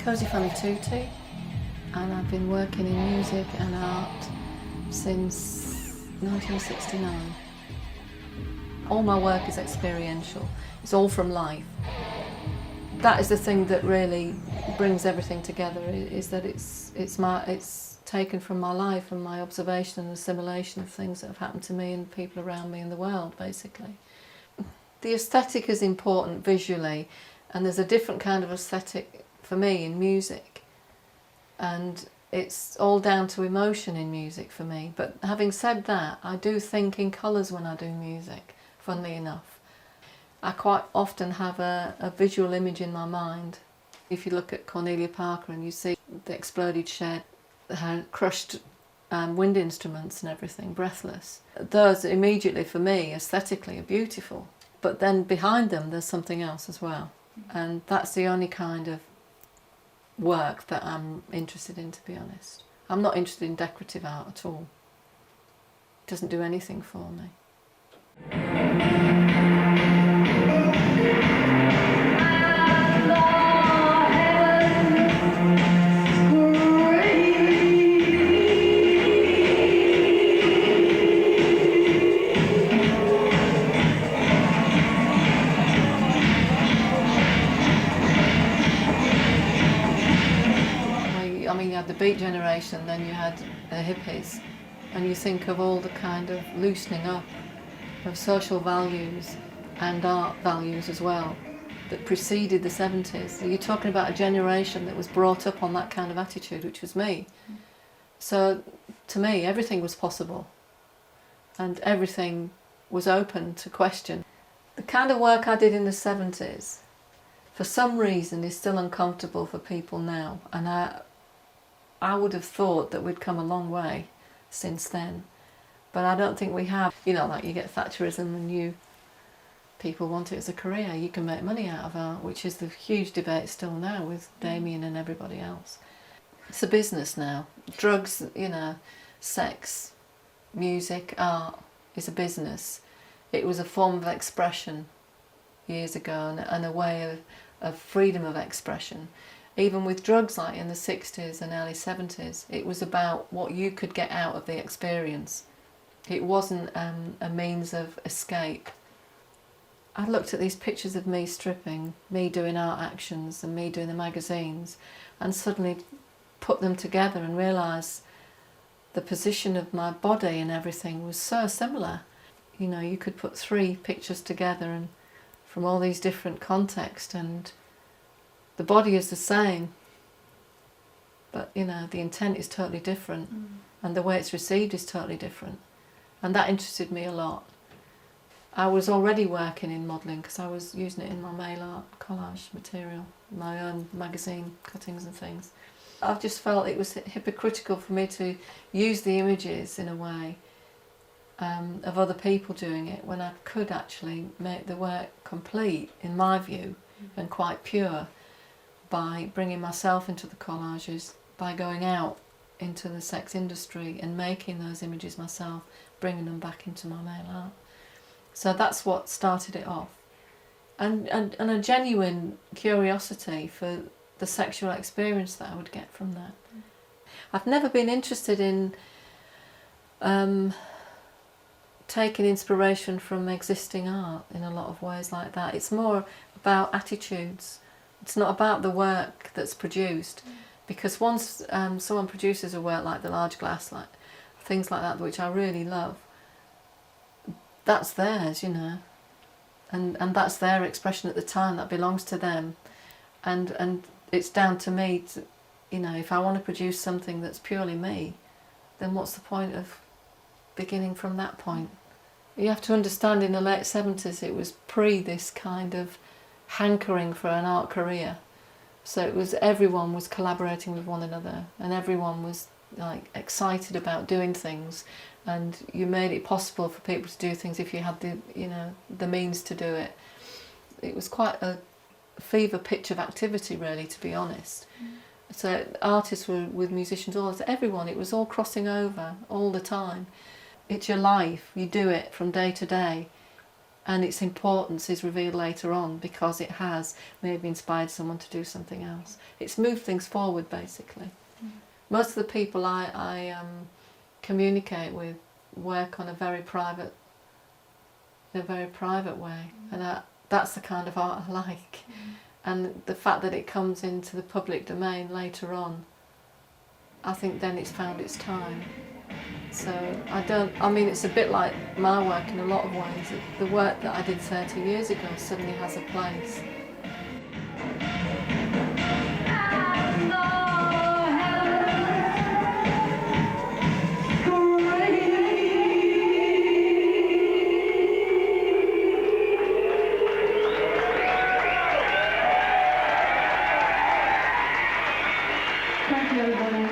Cosey Fanni Tutti, and I've been working in music and art since 1969. All my work is experiential. It's all from life. That is the thing that really brings everything together, is that it's taken from my life and my observation and assimilation of things that have happened to me and people around me in the world, basically. The aesthetic is important visually, and there's a different kind of aesthetic for me in music, and it's all down to emotion in music for me. But having said that, I do think in colours when I do music, funnily enough. I quite often have a visual image in my mind. If you look at Cornelia Parker and you see the exploded shed, her crushed wind instruments and everything, breathless, those immediately for me aesthetically are beautiful. But then behind them there's something else as well, and that's the only kind of work that I'm interested in, to be honest. I'm not interested in decorative art at all. It doesn't do anything for me. I mean, you had the Beat generation, then you had the hippies, and you think of all the kind of loosening up of social values and art values as well that preceded the 70s. You're talking about a generation that was brought up on that kind of attitude, which was me. So to me, everything was possible and everything was open to question. The kind of work I did in the 70s, for some reason, is still uncomfortable for people now, and I would have thought that we'd come a long way since then, but I don't think we have. You know, like you get Thatcherism and people want it as a career. You can make money out of art, which is the huge debate still now with Damien and everybody else. It's a business now. Drugs, you know, sex, music, art is a business. It was a form of expression years ago and a way of freedom of expression. Even with drugs, like in the 60s and early 70s, it was about what you could get out of the experience. It wasn't a means of escape. I looked at these pictures of me stripping, me doing art actions and me doing the magazines, and suddenly put them together and realised the position of my body and everything was so similar. You know, you could put 3 pictures together and from all these different contexts, and the body is the same, but you know, the intent is totally different, and the way it's received is totally different, and that interested me a lot. I was already working in modelling because I was using it in my mail art collage material, my own magazine cuttings and things. I've just felt it was hypocritical for me to use the images in a way of other people doing it, when I could actually make the work complete, in my view, and quite pure, by bringing myself into the collages, by going out into the sex industry and making those images myself, bringing them back into my mail art. So that's what started it off. And a genuine curiosity for the sexual experience that I would get from that. I've never been interested in taking inspiration from existing art in a lot of ways like that. It's more about attitudes. It's not about the work that's produced, because once someone produces a work like the large glass, like things like that, which I really love, that's theirs, you know, and that's their expression at the time. That belongs to them, and it's down to me to, you know, if I want to produce something that's purely me, then what's the point of beginning from that point? You have to understand, in the late 70s, it was pre this kind of hankering for an art career. So it was, everyone was collaborating with one another, and everyone was like excited about doing things, and you made it possible for people to do things if you had the, you know, the means to do it. It was quite a fever pitch of activity, really, to be honest. So artists were with musicians, all everyone, it was all crossing over all the time. It's your life, you do it from day to day, and its importance is revealed later on because it has maybe inspired someone to do something else. It's moved things forward, basically. Most of the people I communicate with work on a very private way, and that's the kind of art I like. And the fact that it comes into the public domain later on, I think then it's found its time. So I mean, it's a bit like my work in a lot of ways. The work that I did 30 years ago suddenly has a place. Thank you, everybody.